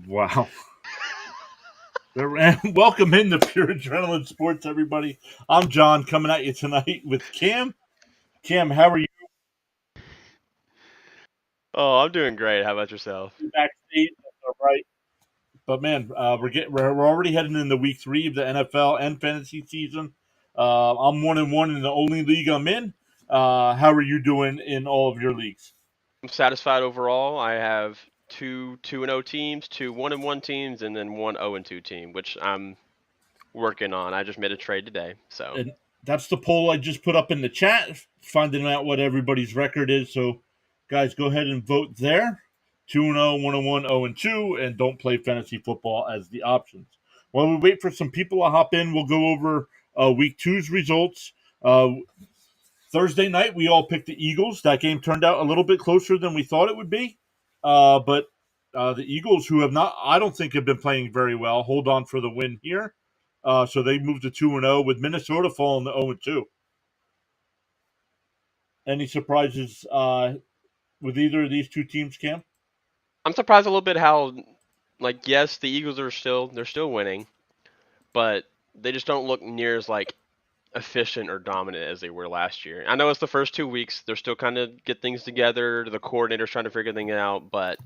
Wow. Welcome into Pure Adrenaline Sports, everybody. I'm John coming at you tonight with Cam. Cam, how are you Oh, I'm doing great. How about yourself? backstage? All right. But man, we're already heading into week 3 of the NFL and fantasy season. I'm 1-1 in the only league I'm in. How are you doing in all of your leagues? I'm satisfied overall. I have two and 0 teams, two 1-1 teams, and then one 0-2 team, which I'm working on. I just made a trade today, so And that's the poll I just put up in the chat, finding out what everybody's record is. So, guys, go ahead and vote there. 2-0, 1-1, 0-2, and don't play fantasy football as the options. While we wait for some people to hop in, we'll go over week two's results. Thursday night, we all picked the Eagles. That game turned out a little bit closer than we thought it would be. But the Eagles, who have not, I don't think, have been playing very well, hold on for the win here. So they moved to 2-0 with Minnesota falling to 0-2. Any surprises with either of these two teams, Cam? I'm surprised a little bit how, like, yes, the Eagles are still winning, but they just don't look near as efficient or dominant as they were last year. I know it's the first 2 weeks; they're still kind of get things together. The coordinator's trying to figure things out, but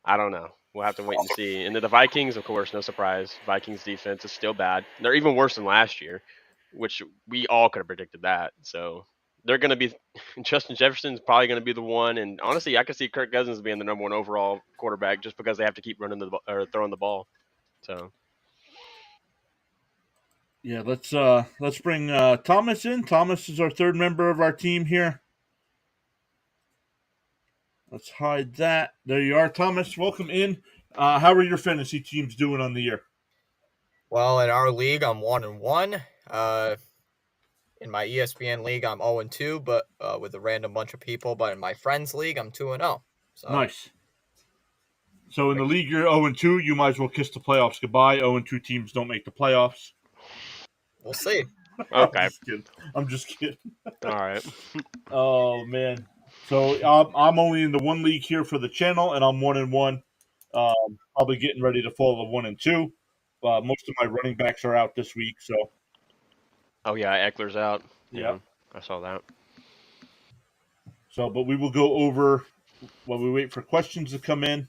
I don't know. We'll have to wait and see. And then the Vikings, of course, no surprise. Vikings defense is still bad. They're even worse than last year, which we all could have predicted that. So they're going to be Justin Jefferson's probably going to be the one. And honestly, I could see Kirk Cousins being the number one overall quarterback just because they have to keep running or throwing the ball. So Yeah, let's bring Thomas in. Thomas is our third member of our team here. Let's hide that. There you are, Thomas. Welcome in. How are your fantasy teams doing on the year? Well, in our league, I'm 1-1. In my ESPN league, I'm 0-2, but with a random bunch of people. But in my friends league, I'm 2-0. So Nice. So in the league, you're 0-2. You might as well kiss the playoffs goodbye. 0-2 teams don't make the playoffs. we'll see. I'm okay, just kidding. I'm just kidding. all right. Oh man. So I'm only in the one league here for the channel, and I'm 1-1. Probably getting ready to fall to 1-2. Most of my running backs are out this week, so Oh yeah, Eckler's out. yeah. Yeah, I saw that. So, but we will go over while we wait for questions to come in.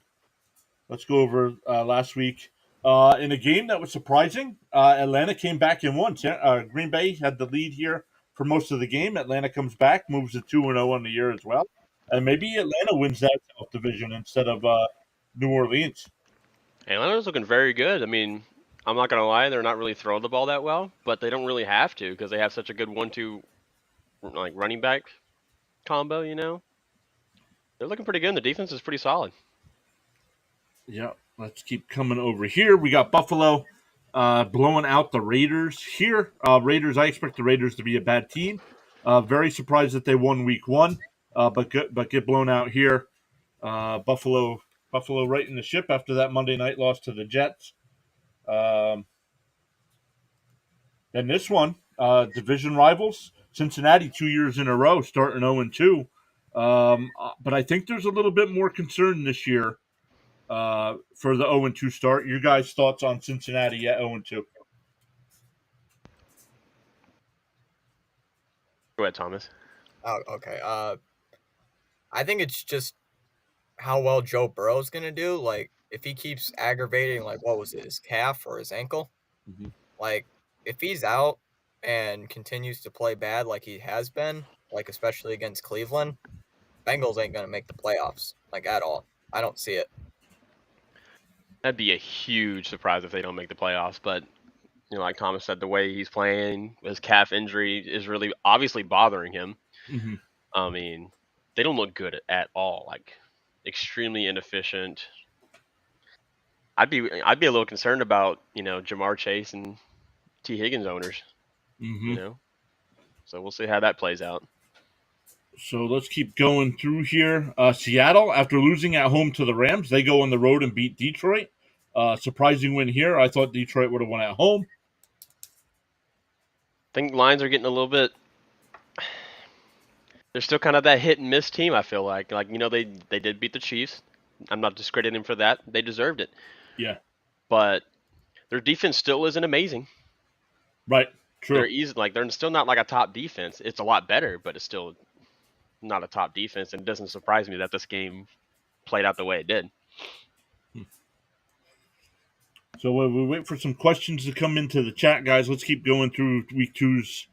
Let's go over last week. In a game that was surprising, Atlanta came back and won. Green Bay had the lead here for most of the game. Atlanta comes back, moves to 2-0 on the year as well. And maybe Atlanta wins that South Division instead of New Orleans. Atlanta's looking very good. I mean, I'm not gonna lie, they're not really throwing the ball that well, but they don't really have to because they have such a good 1-2 running back combo. They're looking pretty good. And the defense is pretty solid. Yeah, let's keep coming over here. We got Buffalo blowing out the Raiders here. Raiders, I expect the Raiders to be a bad team. Very surprised that they won week 1, but get blown out here. Buffalo right in the ship after that Monday night loss to the Jets. Um, then this one, division rivals, Cincinnati 2 years in a row, starting 0-2. But I think there's a little bit more concern this year for the 0-2 start. Your guys' thoughts on Cincinnati at 0-2? Go ahead, Thomas. Oh, okay. I think it's just how well Joe Burrow's gonna do. Like, if he keeps aggravating, like, what was it, his calf or his ankle? Mm-hmm. Like, if he's out and continues to play bad like he has been, like especially against Cleveland, Bengals ain't gonna make the playoffs, like at all. I don't see it. That'd be a huge surprise if they don't make the playoffs. But like Thomas said, the way he's playing, his calf injury is really obviously bothering him. Mm-hmm. I mean, they don't look good at all. Like, extremely inefficient. I'd be a little concerned about Jamar Chase and T Higgins owners. Mm-hmm. You know, so we'll see how that plays out. So let's keep going through here. Seattle, after losing at home to the Rams, they go on the road and beat Detroit. Surprising win here. I thought Detroit would have won at home. I think Lions are getting a little bit. They're still kind of that hit and miss team. I feel like they did beat the Chiefs. I'm not discrediting them for that. They deserved it. Yeah. But their defense still isn't amazing. Right. True. They're still not like a top defense. It's a lot better, but it's still not a top defense. And it doesn't surprise me that this game played out the way it did. So we wait for some questions to come into the chat, guys. Let's keep going through week two's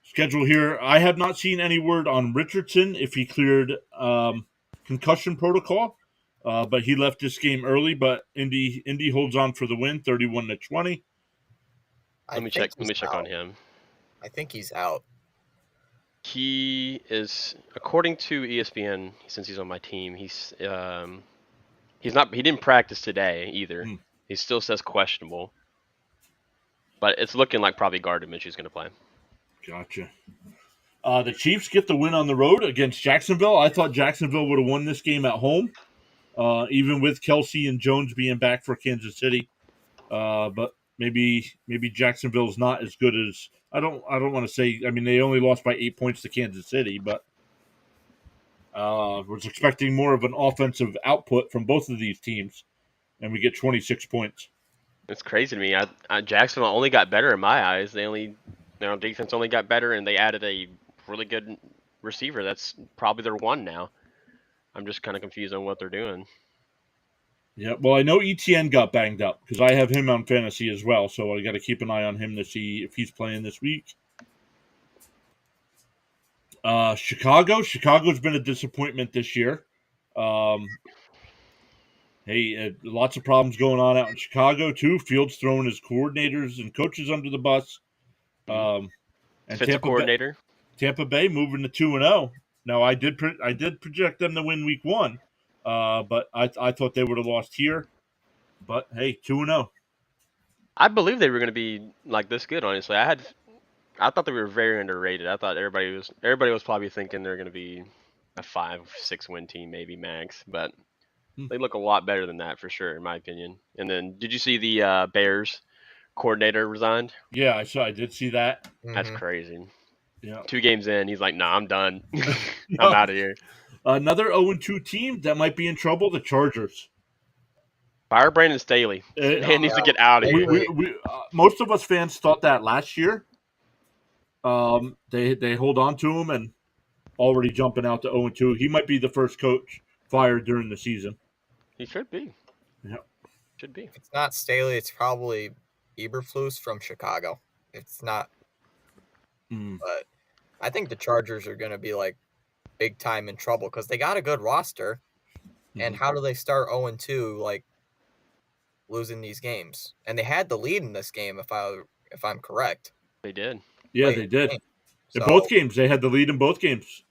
schedule here. I have not seen any word on Richardson if he cleared concussion protocol, but he left this game early. But Indy holds on for the win, 31-20. Let me check on him. I think he's out. He is, according to ESPN, since he's on my team, he's not. He didn't practice today either. He still says questionable, but it's looking like probably Gardner Minshew's going to play. Gotcha. The Chiefs get the win on the road against Jacksonville. I thought Jacksonville would have won this game at home, even with Kelsey and Jones being back for Kansas City. But maybe Jacksonville's not as good as I don't want to say. I mean, they only lost by 8 points to Kansas City, but was expecting more of an offensive output from both of these teams, and we get 26 points. It's crazy to me. Jacksonville only got better in my eyes. Their defense only got better, and they added a really good receiver. That's probably their one now. I'm just kind of confused on what they're doing. Yeah, well, I know ETN got banged up because I have him on fantasy as well, so I got to keep an eye on him to see if he's playing this week. Chicago's been a disappointment this year. Lots of problems going on out in Chicago too. Fields throwing his coordinators and coaches under the bus. And Tampa Bay moving to 2-0. Now I did project them to win week 1, but I thought they would have lost here. But hey, 2-0. I believe they were going to be like this good. Honestly, I thought they were very underrated. I thought everybody was probably thinking they're going to be a 5-6 win team, maybe max. But they look a lot better than that for sure, in my opinion. And then, did you see the Bears coordinator resigned? Yeah, I did see that. That's crazy. Yeah. 2 games in, he's like, "Nah, I'm done. I'm out of here." Another 0-2 team that might be in trouble, the Chargers. Fire Brandon Staley. Man needs to get out of here. Most of us fans thought that last year. They hold on to him and already jumping out to 0-2. He might be the first coach fired during the season. He should be. Yeah. Should be. If it's not Staley, it's probably Eberflus from Chicago. It's not. But I think the Chargers are going to be like big time in trouble because they got a good roster. And how do they start 0-2, like losing these games? And they had the lead in this game, if I'm correct. They did. Yeah, they did. In both games, they had the lead in both games.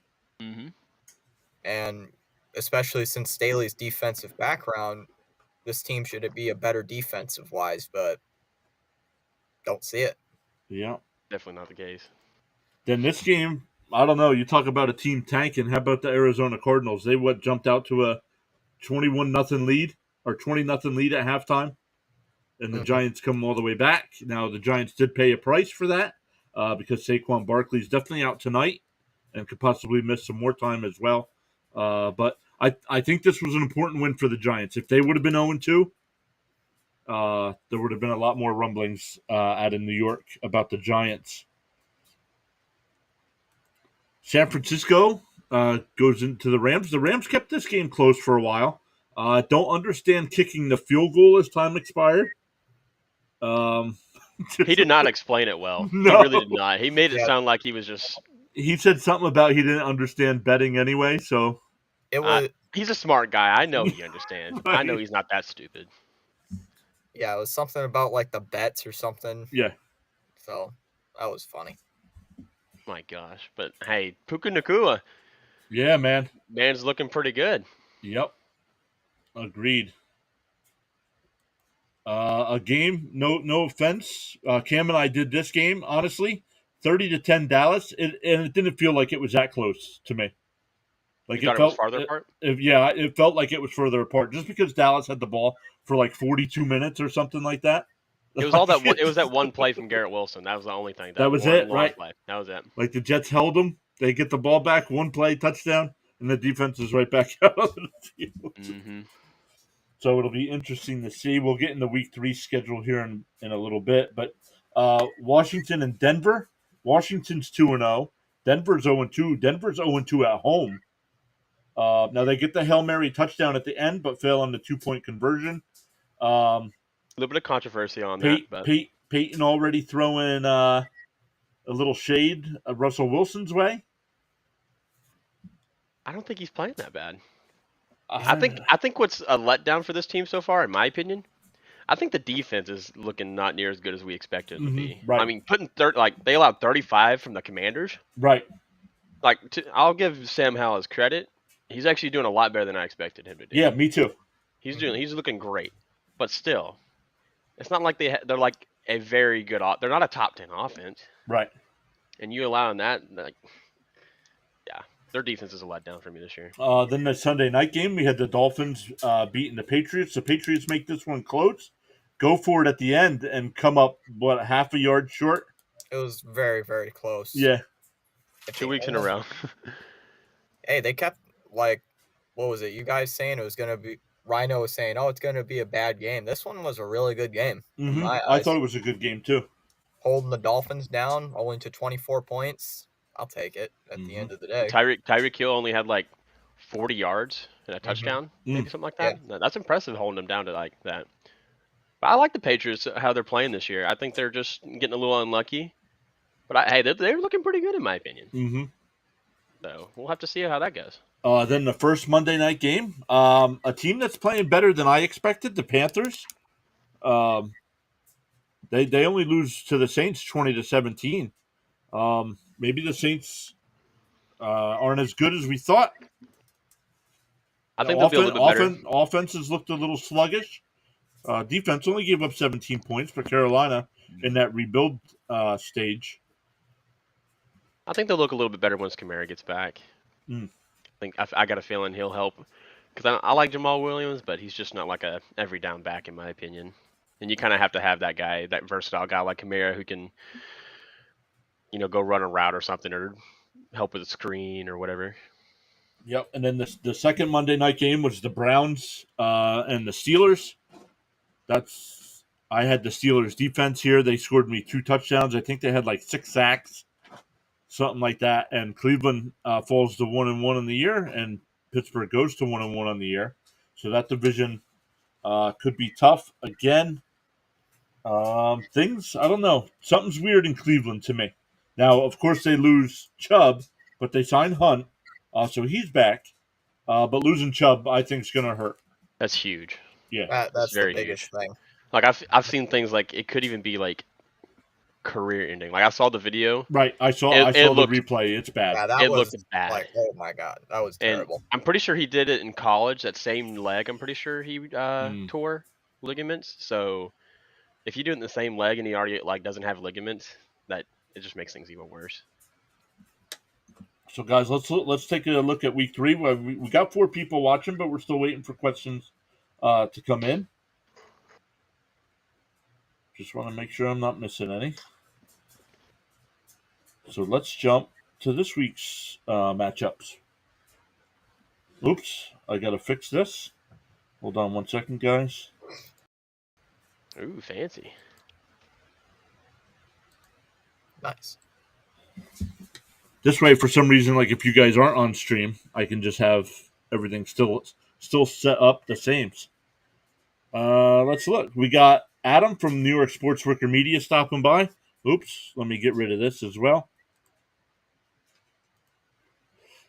And especially since Staley's defensive background, this team should be a better defensive wise, but don't see it. Yeah. Definitely not the case. Then this game, I don't know. You talk about a team tanking. How about the Arizona Cardinals? They jumped out to a 21-0 lead or 20-0 lead at halftime, and the Giants come all the way back. Now the Giants did pay a price for that because Saquon Barkley is definitely out tonight and could possibly miss some more time as well. But I think this was an important win for the Giants. If they would have been 0-2, there would have been a lot more rumblings out in New York about the Giants. San Francisco goes into the Rams. The Rams kept this game close for a while. Don't understand kicking the field goal as time expired. He did not explain it well. No. He really did not. He made it sound like he was just... He said something about he didn't understand betting anyway, so... He's a smart guy. I know he understands. I know he's not that stupid. Yeah, it was something about like the bets or something. Yeah. So that was funny. My gosh. But hey, Puka Nacua. Yeah, man. Man's looking pretty good. Yep. Agreed. A game, no offense. Cam and I did this game, honestly. 30-10 Dallas, and it didn't feel like it was that close to me. Like it was farther apart? It felt like it was further apart just because Dallas had the ball for like 42 minutes or something like that. It was all that. It was that one play from Garrett Wilson. That was the only thing. That was it, right? Play. That was it. Like the Jets held them. They get the ball back, one play, touchdown. and the defense is right back out on the field. Mm-hmm. So it'll be interesting to see. We'll get in the week 3 schedule here in a little bit. But Washington and Denver. Washington's 2-0. Denver's 0-2. Denver's 0-2 at home. Now they get the Hail Mary touchdown at the end, but fail on the 2-point conversion. A little bit of controversy on that, but Peyton already throwing a little shade of Russell Wilson's way. I don't think he's playing that bad. Uh, I think what's a letdown for this team so far, in my opinion, I think the defense is looking not near as good as we expected it to be. right. I mean, they allowed 35 from the Commanders. Right. I'll give Sam Howell his credit. He's actually doing a lot better than I expected him to do. Yeah, me too. He's looking great, but still, it's not like they're like a very good. They're not a top 10 offense, right? And you allowing that, yeah, their defense is a letdown for me this year. Then the Sunday night game, we had the Dolphins beating the Patriots. The Patriots make this one close, go for it at the end, and come up half a yard short. It was very, very close. Yeah, 2 weeks in a row. Hey, they kept what was it? You guys saying it was gonna be? Rhino was saying, "Oh, it's gonna be a bad game." This one was a really good game. Mm-hmm. I thought it was a good game too. Holding the Dolphins down, only to 24 points. I'll take it at the end of the day. Tyreek Hill only had 40 yards and a touchdown, maybe something like that. Yeah. That's impressive holding them down to that. But I like the Patriots, how they're playing this year. I think they're just getting a little unlucky. But they're looking pretty good in my opinion. Mm-hmm. So we'll have to see how that goes. Then the first Monday night game, a team that's playing better than I expected, the Panthers. They only lose to the Saints 20-17. Maybe the Saints aren't as good as we thought. I think they'll be a little bit better. Offenses looked a little sluggish. Defense only gave up 17 points for Carolina in that rebuild stage. I think they'll look a little bit better once Kamara gets back. I got a feeling he'll help. Because I like Jamal Williams, but he's just not like a every down back in my opinion. And you kind of have to have that guy, that versatile guy like Kamara who can, go run a route or something or help with a screen or whatever. Yep. And then the second Monday night game was the Browns and the Steelers. I had the Steelers defense here. They scored me 2 touchdowns. I think they had 6 sacks, something like that. And Cleveland falls to 1-1 in the year, and Pittsburgh goes to 1-1 on the year. So that division could be tough again. I don't know. Something's weird in Cleveland to me. Now, of course, they lose Chubb, but they sign Hunt, so he's back. But losing Chubb, I think, is going to hurt. That's huge. Yeah, that's the biggest thing. I've seen things it could even be career ending. I saw the video. Right, I saw the replay. It's bad. Yeah, it looked bad. Oh my god, that was terrible. And I'm pretty sure he did it in college. That same leg, I'm pretty sure he tore ligaments. So if you do it in the same leg and he already doesn't have ligaments, that it just makes things even worse. So guys, let's take a look at week 3. We got 4 people watching, but we're still waiting for questions to come in. Just want to make sure I'm not missing any. So let's jump to this week's matchups. Oops, I got to fix this. Hold on 1 second, guys. Ooh, fancy. Nice. This way, for some reason, if you guys aren't on stream, I can just have everything still set up the same. Let's look. We got Adam from New York Sports Worker Media stopping by. Oops, let me get rid of this as well.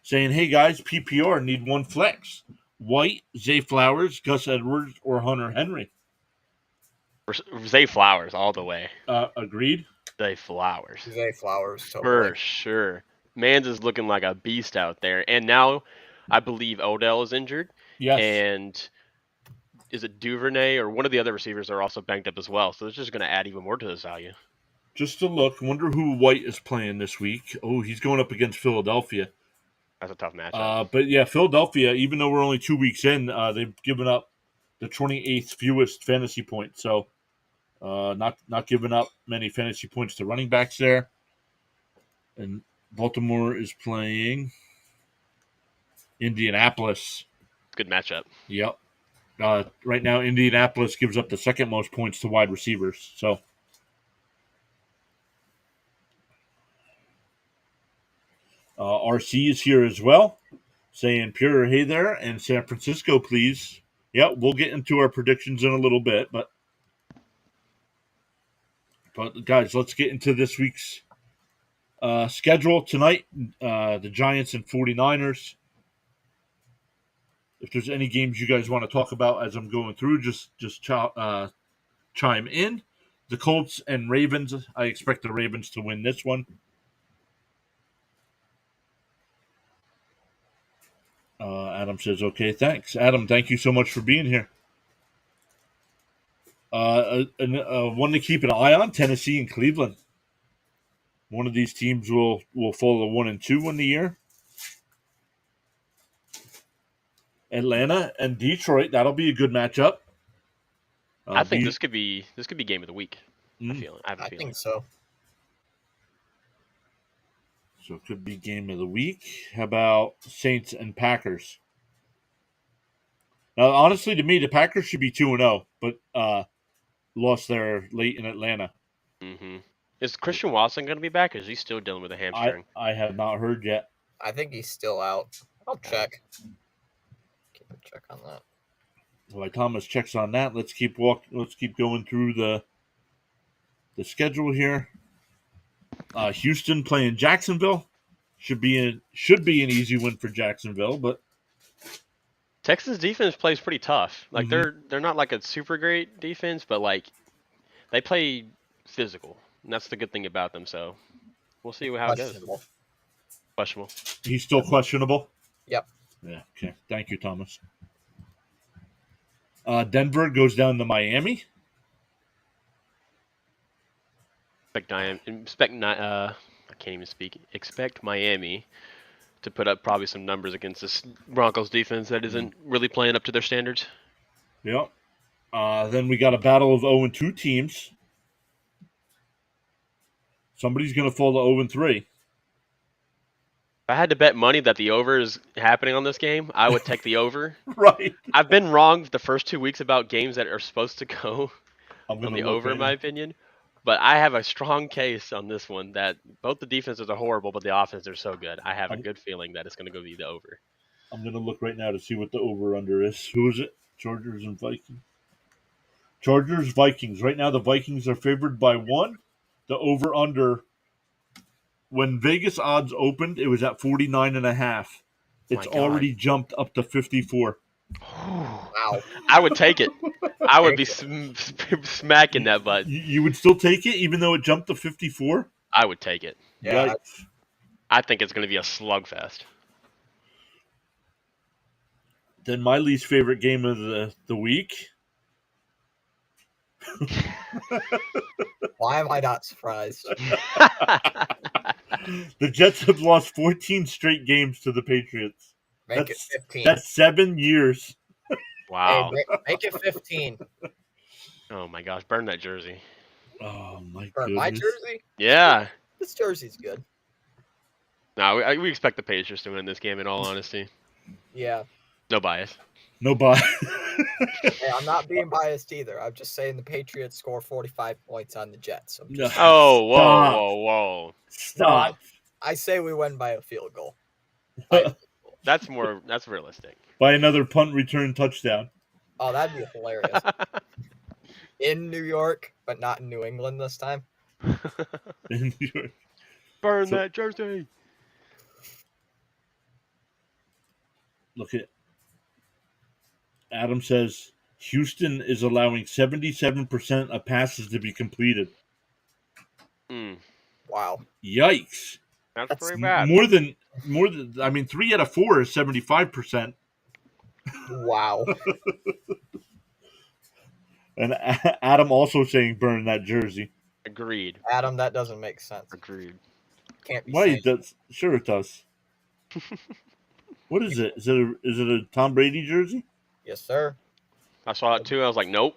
Saying, hey guys, PPR need 1 flex. White, Zay Flowers, Gus Edwards, or Hunter Henry. Zay Flowers all the way. Agreed. Zay Flowers, totally. For sure. Mans is looking like a beast out there. And now I believe Odell is injured. Yes. And is it Duvernay or one of the other receivers are also banged up as well. So it's just going to add even more to this value. Just to look, wonder who White is playing this week. Oh, he's going up against Philadelphia. That's a tough matchup. But yeah, Philadelphia, even though we're only 2 weeks in, they've given up the 28th fewest fantasy points. So not giving up many fantasy points to running backs there. And Baltimore is playing Indianapolis. Good matchup. Yep. Right now, Indianapolis gives up the second most points to wide receivers. So, RC is here as well, saying pure hey there, and San Francisco, please. Yep, we'll get into our predictions in a little bit, but guys, let's get into this week's schedule tonight. The Giants and 49ers. If there's any games you guys want to talk about as I'm going through, just chime in. The Colts and Ravens. I expect the Ravens to win this one. Adam says, okay, thanks. Adam, thank you so much for being here. One to keep an eye on, Tennessee and Cleveland. One of these teams will fall to 1 and 2 in the year. Atlanta and Detroit, that'll be a good matchup. I think this could be game of the week. I have a feeling. Think so. So it could be game of the week. How about Saints and Packers? Now, honestly, to me, the Packers should be 2-0, but lost there late in Atlanta. Mm-hmm. Is Christian Watson going to be back, or is he still dealing with a hamstring? I have not heard yet. I think he's still out. I'll check. Keep a check on that. While Thomas checks on that, let's keep going through the schedule here. Houston playing Jacksonville should be an easy win for Jacksonville, but Texas defense plays pretty tough. Like they're not like a super great defense, but like they play physical, and that's the good thing about them. So we'll see how it goes. Questionable. He's still questionable. Yep. Yeah. Okay. Thank you, Thomas. Denver goes down to Miami. I can't even speak. Expect Miami to put up probably some numbers against this Broncos defense that isn't really playing up to their standards. Yep. Then we got a battle of 0-2 teams. Somebody's going to fall to 0-3. If I had to bet money that the over is happening on this game, I would take the over. Right. I've been wrong the first 2 weeks about games that are supposed to go on the over, in my opinion. But I have a strong case on this one that both the defenses are horrible, but the offenses are so good. I have a good feeling that it's going to go be the over. I'm going to look right now to see what the over-under is. Who is it? Chargers and Vikings. Chargers, Vikings. Right now the Vikings are favored by 1. The over-under, when Vegas odds opened, it was at 49.5. It's already jumped up to 54. Wow. I would take it. I would be smacking that button. You would still take it even though it jumped to 54? I would take it. Yeah. I think it's going to be a slugfest. Then my least favorite game of the week. Why am I not surprised? The Jets have lost 14 straight games to the Patriots. Make it 15. That's 7 years. Wow. Hey, make it 15. Oh my gosh, burn that jersey. Oh my Burn goodness. my jersey? Yeah. This jersey's good. No, we expect the Patriots to win this game, in all honesty. Yeah. No bias. No bias. Hey, I'm not being biased either. I'm just saying the Patriots score 45 points on the Jets. Oh, whoa. Stop. I say we win by a field goal. That's realistic. By another punt return touchdown. Oh, that'd be hilarious. In New York, but not in New England this time. In New York. Burn that jersey. Look at Adam says Houston is allowing 77% of passes to be completed. Wow. Yikes. That's pretty bad. More than 3 out of 4 is 75%. Wow. And Adam also saying burn that jersey. Agreed. Adam, that doesn't make sense. Agreed. Can't be Why saying it does? Sure it does. What is it? Is it a Tom Brady jersey? Yes, sir. I saw it too. I was like, nope.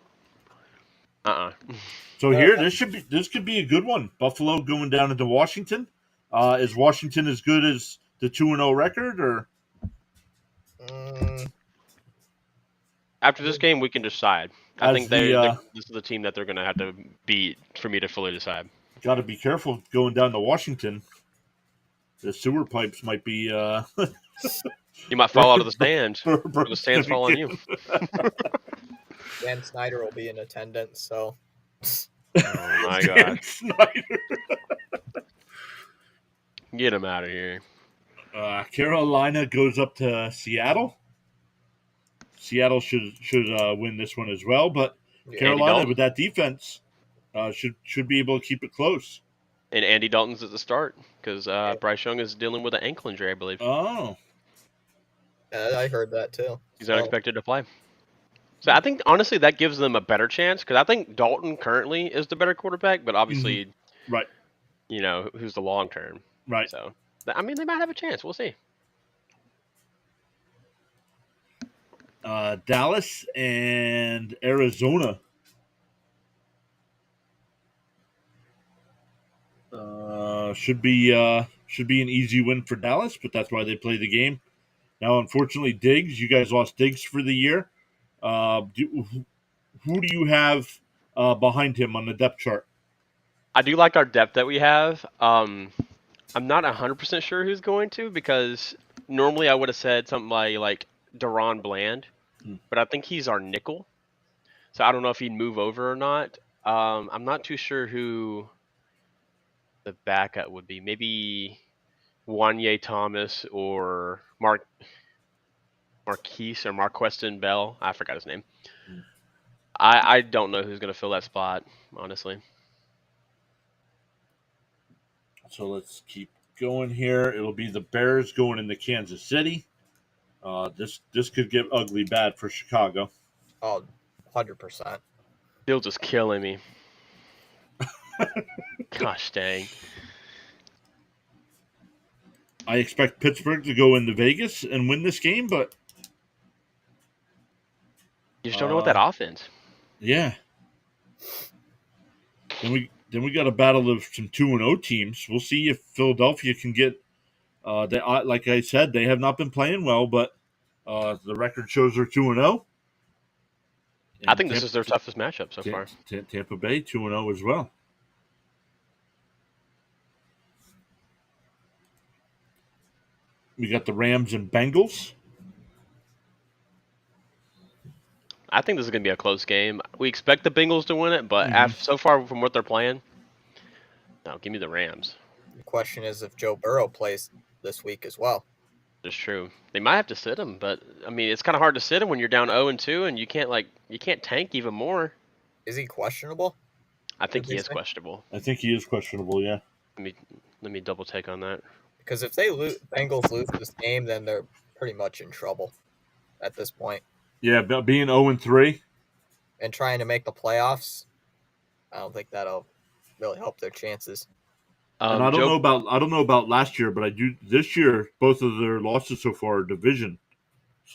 So here, this could be a good one. Buffalo going down into Washington. Is Washington as good as the 2-0 record, or? After this game, we can decide. I As think this is the team that they're going to have to beat for me to fully decide. got to be careful going down to Washington. The sewer pipes might be. You might fall out of the stands. Or the Burke's stands gonna fall on get- you. Dan Snyder will be in attendance, so Oh my Dan gosh. Snyder. Get him out of here. Carolina goes up to Seattle. Seattle should win this one as well, but yeah. Carolina Dalton. with that defense should be able to keep it close. And Andy Dalton's at the start because Bryce Young is dealing with an ankle injury, I believe. Oh, I heard that too. He's So, unexpected to play. So I think, honestly, that gives them a better chance because I think Dalton currently is the better quarterback, but obviously, right, who's the long term. right. So, I mean, they might have a chance. We'll see. Dallas and Arizona. Should be an easy win for Dallas, but that's why they play the game. Now, unfortunately, Diggs, you guys lost Diggs for the year. Who do you have behind him on the depth chart? I do like our depth that we have. I'm not 100% sure who's going to because normally I would have said something like Deron Bland, but I think he's our nickel. So I don't know if he'd move over or not. I'm not too sure who the backup would be. Maybe Wanye Thomas or Marquise or Marquestin Bell. I forgot his name. I don't know who's going to fill that spot, honestly. So let's keep going here. It'll be the Bears going into Kansas City. This could get ugly bad for Chicago. oh, 100%. Fields is killing me. Gosh dang. I expect Pittsburgh to go into Vegas and win this game, but You just don't know what that offense. yeah. Then we got a battle of some 2-0 teams. We'll see if Philadelphia can get. Like I said, they have not been playing well, but the record shows they're 2-0. I think this is their toughest matchup so far. Tampa Bay 2-0 as well. We got the Rams and Bengals. I think this is going to be a close game. We expect the Bengals to win it, but so far from what they're playing, no, give me the Rams. The question is if Joe Burrow plays this week as well. That's true. They might have to sit him, but I mean, it's kind of hard to sit him when you're down 0-2 and you can't tank even more. Is he questionable? I think he is questionable. I think he is questionable. Yeah. Let me double take on that. Because if they Bengals lose this game, then they're pretty much in trouble at this point. Yeah, but being 0-3 and trying to make the playoffs, I don't think that'll really help their chances. And I don't know about last year, but I do this year. Both of their losses so far are division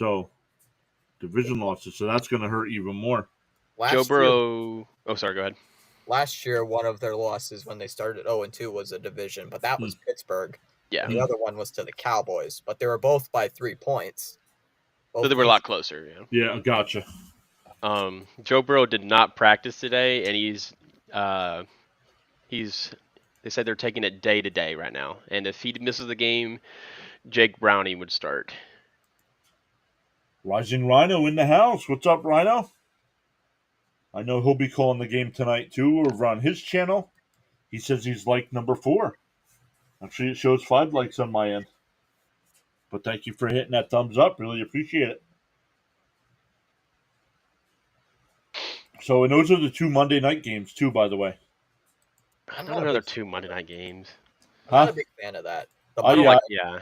losses. So that's going to hurt even more. Joe Burrow. Oh, sorry. Go ahead. Last year, one of their losses when they started 0-2 was a division, but that was Pittsburgh. Yeah. And the other one was to the Cowboys, but they were both by 3 points. So they were a lot closer. Yeah. Yeah, gotcha. Joe Burrow did not practice today, and They said they're taking it day to day right now, and if he misses the game, Jake Brownie would start. Rising Rhino in the house. What's up, Rhino? I know he'll be calling the game tonight too, over on his channel. He says he's like number 4. Actually, it shows 5 likes on my end. But thank you for hitting that thumbs up. Really appreciate it. So, and those are the 2 Monday night games too, by the way. Not another 2 Monday night games. I'm not a big fan of that. Yeah.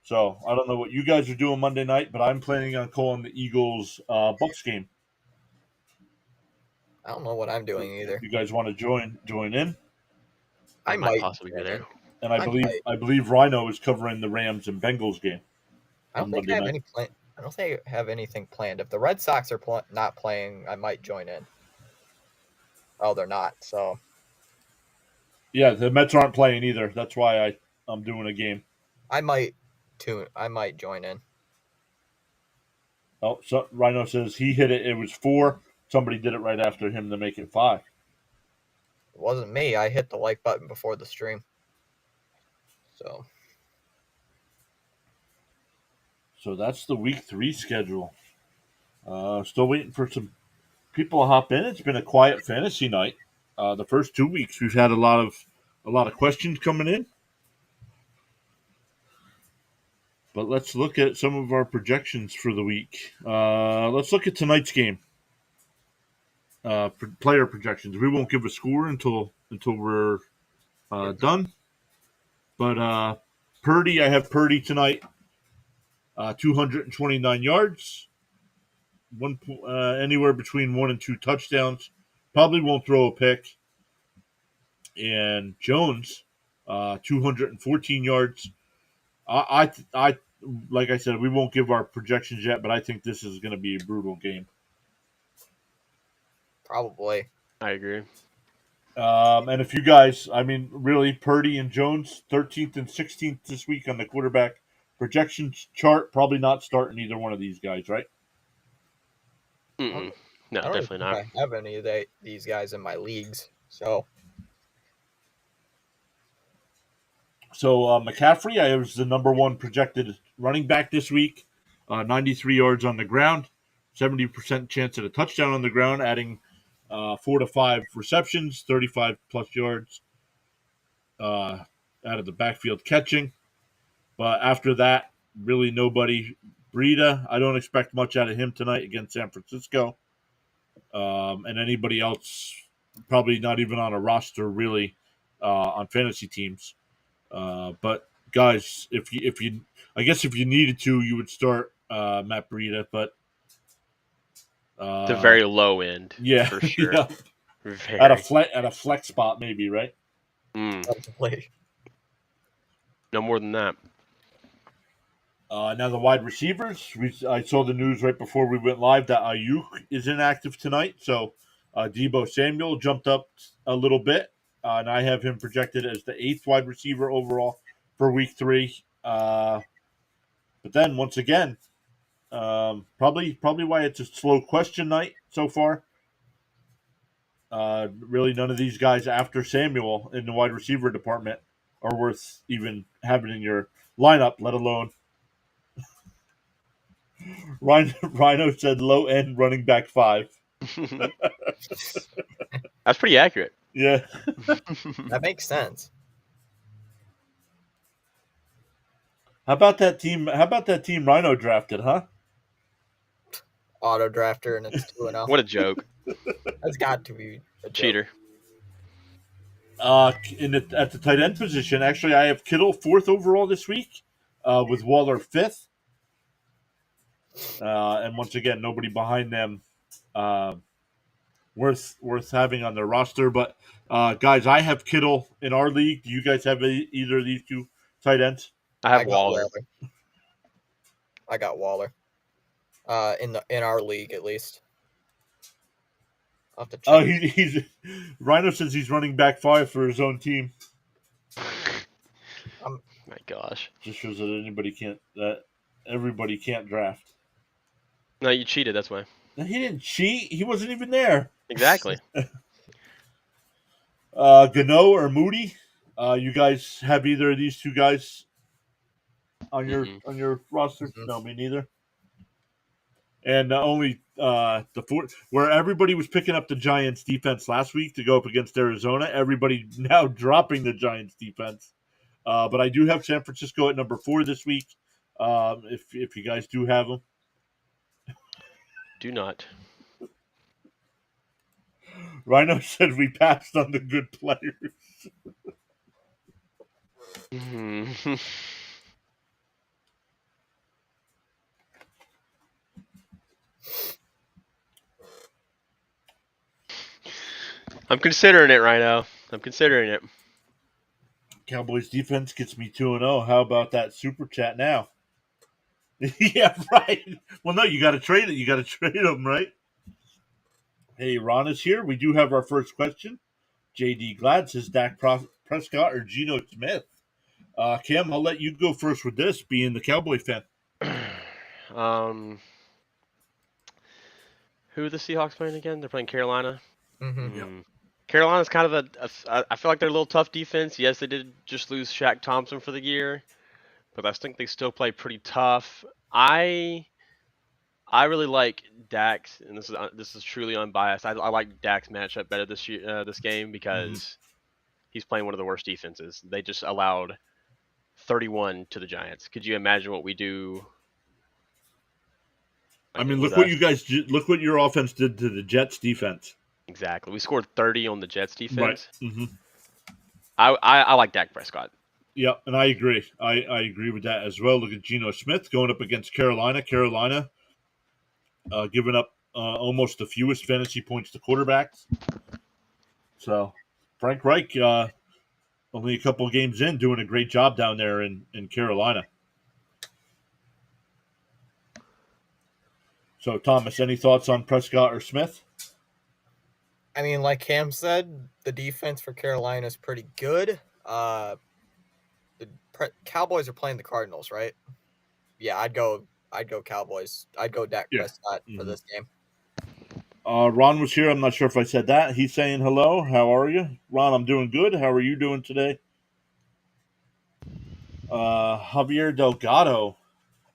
So, I don't know what you guys are doing Monday night, but I'm planning on calling the Eagles Bucks game. I don't know what I'm doing either. If you guys want to join in? I might possibly be there. And I believe Rhino is covering the Rams and Bengals game. I don't think I have any plan. I don't think I have anything planned. If the Red Sox are not playing, I might join in. Oh, they're not. So. Yeah, the Mets aren't playing either. That's why I'm doing a game. I might join in. Oh, so Rhino says he hit it. It was 4. Somebody did it right after him to make it 5. It wasn't me. I hit the like button before the stream. So that's the week 3 schedule. Still waiting for some people to hop in. It's been a quiet fantasy night. The first 2 weeks we've had a lot of questions coming in. But let's look at some of our projections for the week. Let's look at tonight's game. Player projections. We won't give a score until we're done. But Purdy, I have Purdy tonight. 229 yards. Anywhere between 1 and 2 touchdowns. Probably won't throw a pick. And Jones, 214 yards. I like I said, we won't give our projections yet, but I think this is going to be a brutal game. Probably. I agree. And if you guys, I mean, really, Purdy and Jones, 13th and 16th this week on the quarterback projections chart, probably not starting either one of these guys, right? Mm-mm. No, I don't definitely not. think I have any of these guys in my leagues. So McCaffrey, I was the number 1 projected running back this week. 93 yards on the ground, 70% chance at a touchdown on the ground, adding 4 to 5 receptions, 35 plus yards out of the backfield catching. But after that, really nobody. Breida, I don't expect much out of him tonight against San Francisco. And anybody else, probably not even on a roster really on fantasy teams. But guys, if you, I guess if you needed to, you would start Matt Breida, but The very low end, yeah, for sure. yeah. Very. At a flex spot, maybe, right? probably. No more than that. Now the wide receivers. I saw the news right before we went live that Ayuk is inactive tonight, so Deebo Samuel jumped up a little bit, and I have him projected as the 8th wide receiver overall for Week 3. But then once again, probably why it's a slow question night so far. Really, none of these guys after Samuel in the wide receiver department are worth even having in your lineup, let alone. Rhino said low end running back 5. That's pretty accurate. Yeah. That makes sense. How about that team Rhino drafted, huh? Auto drafter and it's 2-0. What a joke. That's got to be a joke. Cheater. At the tight end position, actually, I have Kittle 4th overall this week, with Waller 5th. And once again, nobody behind them worth having on their roster. But guys, I have Kittle in our league. Do you guys have either of these 2 tight ends? I have Waller. I got Waller. In our league at least. I'll have to check. Oh, he's Rhino says he's running back 5 for his own team. My gosh. Just shows that everybody can't draft. No, you cheated. That's why. No, he didn't cheat. He wasn't even there. Exactly. Gano or Moody. You guys have either of these 2 guys on your roster? Mm-hmm. No, me neither. And only the 4th, where everybody was picking up the Giants defense last week to go up against Arizona. Everybody now dropping the Giants defense. But I do have San Francisco at number 4 this week. If you guys do have them. Do not. Rhino said we passed on the good players. I'm considering it right now. I'm considering it. Cowboys defense gets me 2-0. How about that super chat now? Yeah, right. Well, no, you got to trade it. You got to trade them, right? Hey, Ron is here. We do have our first question. JD Glad says Dak Prescott or Geno Smith. Cam, I'll let you go first with this, being the Cowboy fan. Who are the Seahawks playing again? They're playing Carolina. Mm-hmm. Yep. Carolina's kind of I feel like they're a little tough defense. Yes, they did just lose Shaq Thompson for the year, but I think they still play pretty tough. I really like Dax, and this is truly unbiased. I like Dak's matchup better this game because he's playing one of the worst defenses. They just allowed 31 to the Giants. Could you imagine what we do? I mean, With look what us? you guys look what your offense did to the Jets defense. Exactly. We scored 30 on the Jets Right. defense. Mm-hmm. I like Dak Prescott. Yeah, and I agree. I agree with that as well. Look at Geno Smith going up against Carolina. Carolina giving up almost the fewest fantasy points to quarterbacks. So Frank Reich, only a couple games in, doing a great job down there in Carolina. So Thomas, any thoughts on Prescott or Smith? I mean, like Cam said, the defense for Carolina is pretty good. The Cowboys are playing the Cardinals, right? Yeah, I'd go Cowboys. I'd go Dak Prescott for this game. Ron was here. I'm not sure if I said that. He's saying hello. How are you? Ron, I'm doing good. How are you doing today? Javier Delgado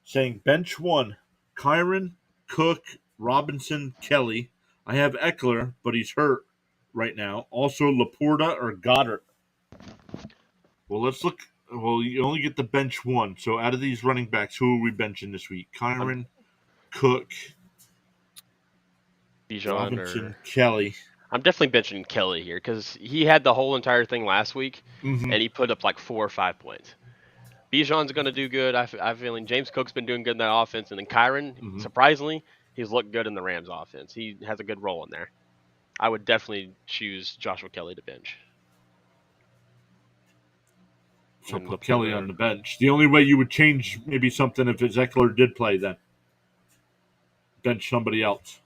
saying bench one, Kyron, Cook, Robinson, Kelly. I have Eckler, but he's hurt right now. Also Laporta or Goddard. Well, let's look. Well, you only get the bench one. So out of these running backs, who are we benching this week? Kyron, Cook, Bijan Robinson, Kelly. I'm definitely benching Kelly here because he had the whole entire thing last week, Mm-hmm. and he put up like 4 or 5 points. Bijan's going to do good. I'm feeling James Cook's been doing good in that offense, and then Kyron, surprisingly, he's looked good in the Rams offense. He has a good role in there. I would definitely choose Joshua Kelly to bench. So put Kelly on the bench. The only way you would change maybe something if Eckler did play, then bench somebody else.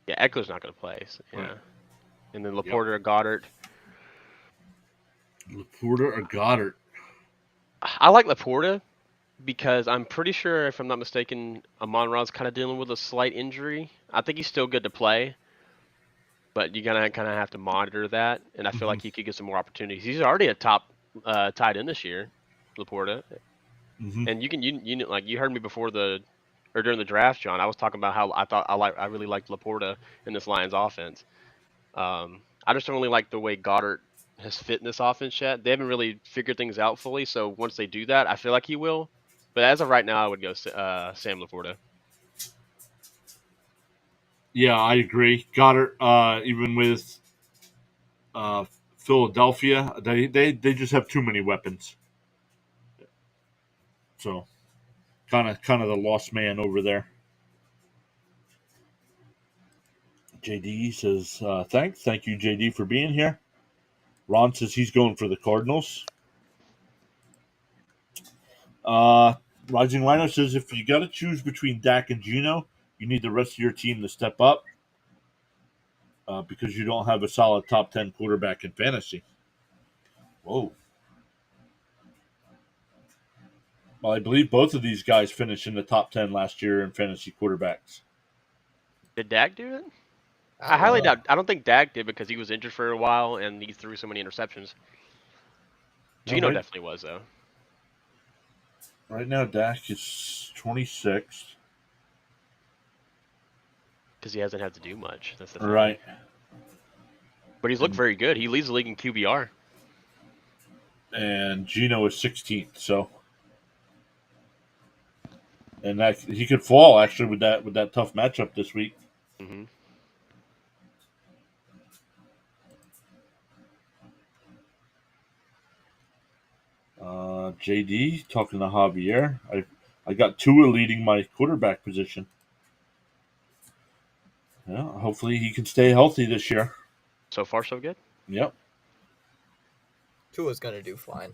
Yeah, Eckler's not going to play. So, yeah, Right. And then Laporta or Goddard. Laporta or Goddard. I like Laporta because I'm pretty sure, if I'm not mistaken, Amon-Ra's kind of dealing with a slight injury. I think he's still good to play, but you're gonna kind of have to monitor that. And I feel like he could get some more opportunities. He's already a top tight end this year, Laporta. And you like you heard me before during the draft, John. I was talking about how I really liked Laporta in this Lions offense. I just don't really like the way Goddard has fit in this offense yet. They haven't really figured things out fully. So once they do that, I feel like he will. But as of right now, I would go Sam Laporta. Yeah, I agree. Goddard, even with Philadelphia, they just have too many weapons. So kind of the lost man over there. JD says thank you JD for being here. Ron says he's going for the Cardinals. Rising Rhino says if you got to choose between Dak and Geno, you need the rest of your team to step up because you don't have a solid top 10 quarterback in fantasy. Whoa. Well, I believe both of these guys finished in the top 10 last year in fantasy quarterbacks. Did Dak do it? I highly doubt. I don't think Dak did because he was injured for a while and he threw so many interceptions. Geno definitely was, though. Right now, Dak is 26th. Because he hasn't had to do much. That's the thing. Right. But he's looked very good. He leads the league in QBR. And Geno is 16th, so. And that he could fall actually with that tough matchup this week. Mm-hmm. JD talking to Javier. I got Tua leading my quarterback position. Yeah, hopefully he can stay healthy this year. So far, so good. Yep. Tua's gonna do fine,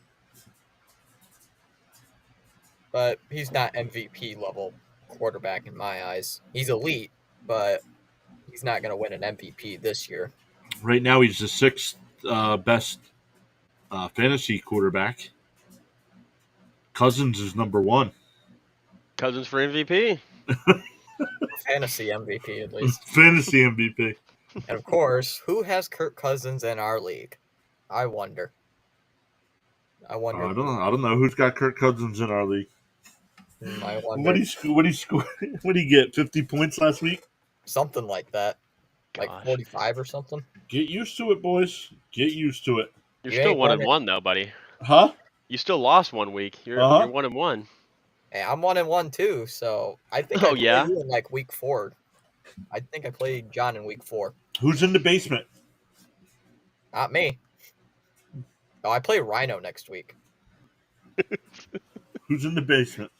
but he's not MVP level quarterback in my eyes. He's elite, but he's not gonna win an MVP this year. Right now, he's the 6th best Fantasy quarterback. Cousins is number 1. Cousins for MVP. Fantasy MVP at least. Fantasy MVP. And of course, who has Kirk Cousins in our league? I wonder. I don't know who's got Kirk Cousins in our league. I wonder. What do you score? What do you get? 50 points last week? Something like that. Gosh. Like 45 or something. Get used to it, boys. Get used to it. You're You still ain't 1-1 though, buddy. Huh? You still lost 1 week. You're 1-1. Hey, I'm 1-1 too, so I think I Oh, played yeah? you in like week 4. I think I played John in week 4. Who's in the basement? Not me. Oh, I play Rhino next week. Who's in the basement?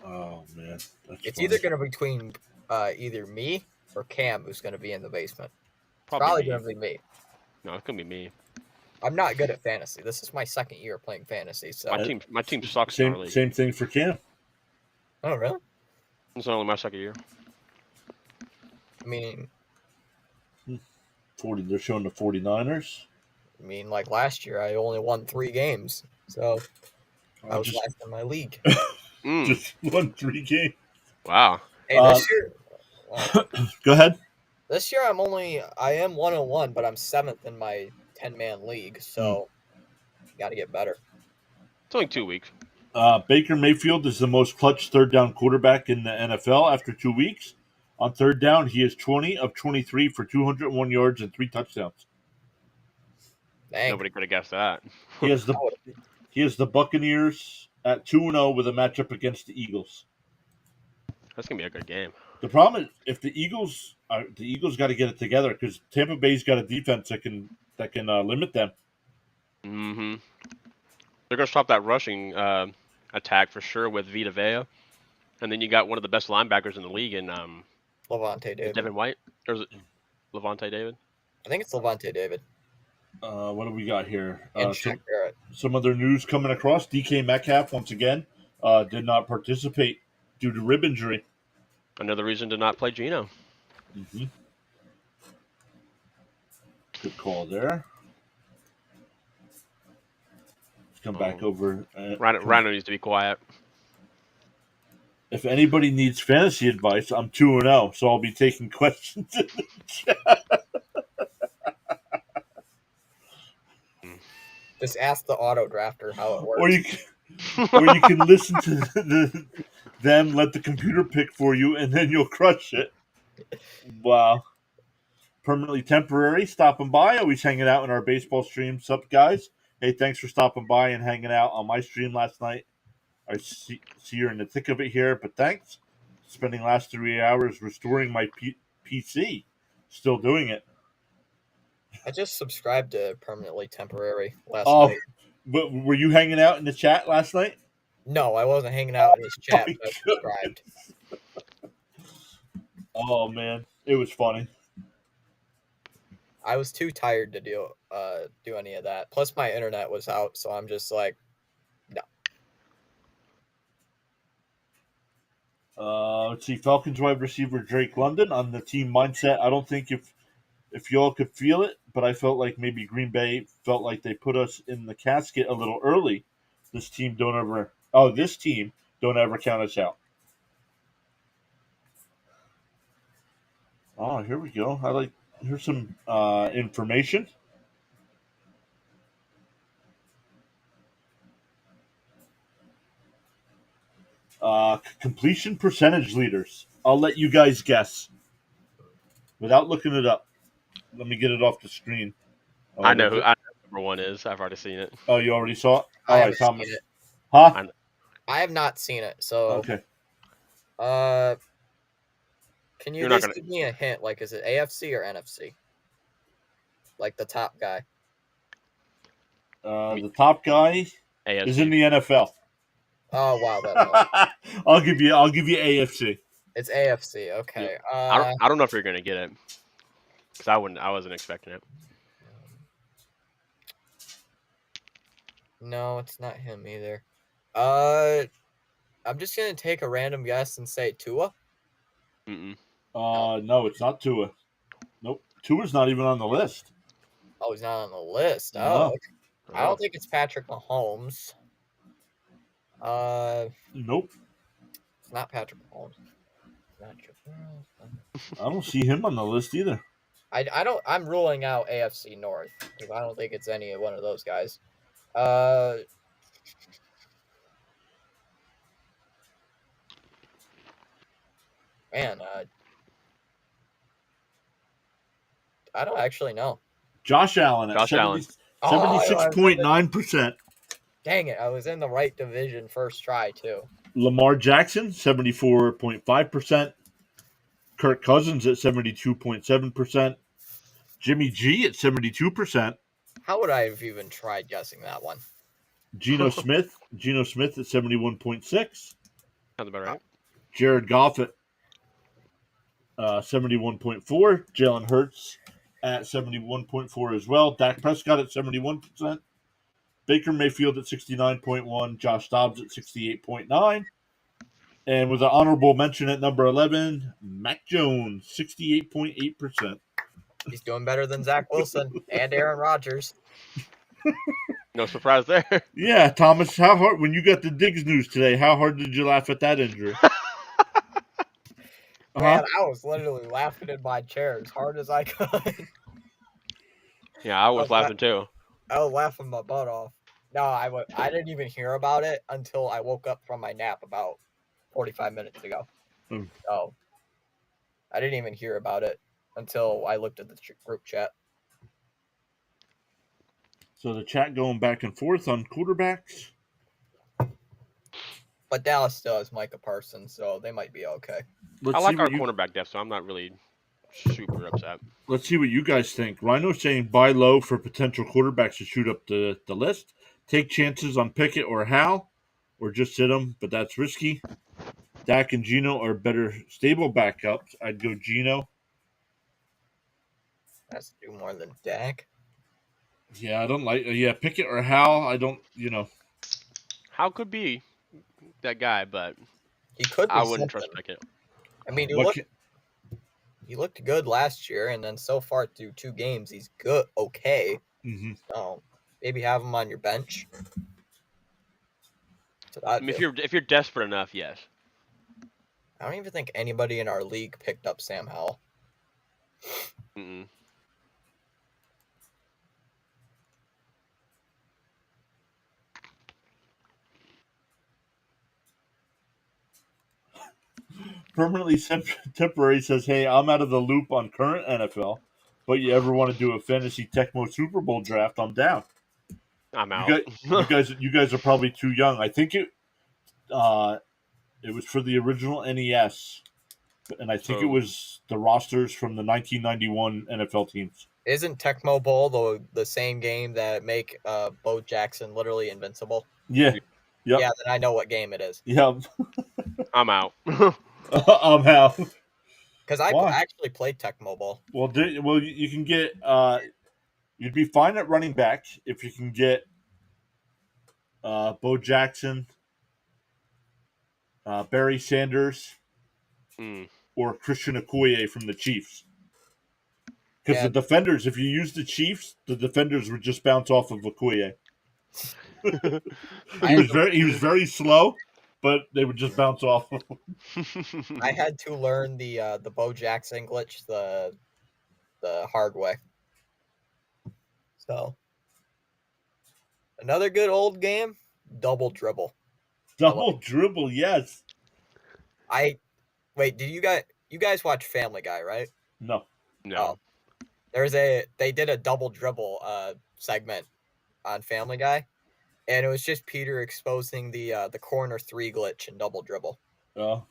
Oh man, that's It's funny. either going to be between either me or Cam who's going to be in the basement. Probably Probably me. going to be me. No, it's gonna be me. I'm not good at fantasy. This is my second year playing fantasy, so. My team sucks in our league. Same thing for Cam. Oh, really? It's only my second year. I mean, 40. They're showing the 49ers. like last year, I only won 3 games, so I was just, last in my league. Just won 3 games. Wow. Hey, this year. Go ahead. This year, I am 1-1, but I'm 7th in my 10-man league, so got to get better. It's only 2 weeks. Baker Mayfield is the most clutch third down quarterback in the NFL after 2 weeks. On third down, he is 20 of 23 for 201 yards and 3 touchdowns. Dang. Nobody could have guessed that. He has the Buccaneers at 2-0 with a matchup against the Eagles. That's gonna be a good game. The problem is if the Eagles got to get it together because Tampa Bay's got a defense that can limit them. Mm-hmm. They're gonna stop that rushing attack for sure with Vita Vea, and then you got one of the best linebackers in the league in Levante David. Devin White, or is it Levante David? I think it's Levante David. What do we got here? And Shaq Barrett. Some other news coming across. DK Metcalf once again did not participate due to rib injury. Another reason to not play Geno. Mm-hmm. Good call there. Let's come back over. Rhino needs to be quiet. If anybody needs fantasy advice, I'm 2-0, so I'll be taking questions in the chat. Just ask the auto drafter how it works. Or you can listen to them, let the computer pick for you, and then you'll crush it. Wow. Permanently temporary, stopping by, always hanging out in our baseball stream. Sup, guys? Hey, thanks for stopping by and hanging out on my stream last night. I see you're in the thick of it here, but thanks. Spending last 3 hours restoring my PC. Still doing it. I just subscribed to Permanently Temporary last Oh, night. but were you hanging out in the chat last night? No, I wasn't hanging out in this chat, my but I subscribed. Oh, man. It was funny. I was too tired to do any of that. Plus, my internet was out, so I'm just like, no. Let's see. Falcons wide receiver Drake London on the team mindset. I don't think if y'all could feel it, but I felt like maybe Green Bay felt like they put us in the casket a little early. This team don't ever count us out. Oh, here we go. Here's some information. Completion percentage leaders. I'll let you guys guess without looking it up. Let me get it off the screen. Oh, I know who number 1 is. I've already seen it. Oh, you already saw it? I All haven't right, Thomas. seen it. Huh? I have not seen it, so Okay. can you just give me a hint? Like, is it AFC or NFC? Like the top guy. The top guy AFC. is in the NFL. Oh wow, that I'll give you AFC. It's AFC. Okay. Yeah. I don't know if you're gonna get it because I wasn't expecting it. No, it's not him either. I'm just gonna take a random guess and say Tua. Mm-mm. No, it's not Tua. Nope. Tua's not even on the list. Oh, he's not on the list. No. Oh, okay. I Oh. don't think it's Patrick Mahomes. Nope. It's not Patrick Mahomes. It's not I don't see him on the list either. I don't. I'm ruling out AFC North because I don't think it's any one of those guys. Man, I don't actually know. Josh Allen at Josh Allen. 76.9%. Dang it! I was in the right division first try too. Lamar Jackson, 74.5%. Kirk Cousins at 72.7%. Jimmy G at 72%. How would I have even tried guessing that one? Geno Smith at 71.6%. Sounds about right. Jared Goff at 71.4%. Jalen Hurts at 71.4% as well. Dak Prescott at 71%. Baker Mayfield at 69.1%. Josh Dobbs at 68.9%. And with an honorable mention at number 11, Mac Jones, 68.8%. He's doing better than Zach Wilson and Aaron Rodgers. No surprise there. Yeah, Thomas, how hard, when you got the Diggs news today, how hard did you laugh at that injury? Man, I was literally laughing in my chair as hard as I could. Yeah, I was laughing too. I was laughing my butt off. No, I didn't even hear about it until I woke up from my nap about 45 minutes ago. So I didn't even hear about it until I looked at the group chat. So the chat going back and forth on quarterbacks. But Dallas still has Micah Parsons, so they might be okay. I like our cornerback depth, so I'm not really super upset. Let's see what you guys think. Rhino's saying buy low for potential quarterbacks to shoot up the list. Take chances on Pickett or Hal, or just sit them, but that's risky. Dak and Geno are better stable backups. I'd go Geno. Has to do more than Dak. Yeah, I don't like. Pickett or Hal. I don't. Hal could be that guy, but he could. I wouldn't trust Pickett. I mean, he looked good last year, and then so far through 2 games, he's good. Okay. Mm-hmm. So maybe have him on your bench. I mean, if you're desperate enough, yes. I don't even think anybody in our league picked up Sam Howell. Mm-mm. Permanently temporary says, "Hey, I'm out of the loop on current NFL, but you ever want to do a fantasy Tecmo Super Bowl draft? I'm down." I'm out. You guys are probably too young. I think it was for the original NES, and I think it was the rosters from the 1991 NFL teams. Isn't Tecmo Bowl the same game that make Bo Jackson literally invincible? Yeah. Yep. Yeah, then I know what game it is. Yep. I'm out. I'm out. Because I actually played Tecmo Bowl. Well, you can get. You'd be fine at running back if you can get Bo Jackson, Barry Sanders, or Christian Okoye from the Chiefs. Because the defenders, if you use the Chiefs, the defenders would just bounce off of Okoye. He was very slow, but they would just bounce off. I had to learn the Bo Jackson glitch the hard way. So another good old game, double dribble. Double dribble, yes. Wait, did you guys watch Family Guy, right? No. Oh. They did a double dribble segment on Family Guy, and it was just Peter exposing the corner 3 glitch in double dribble. Oh.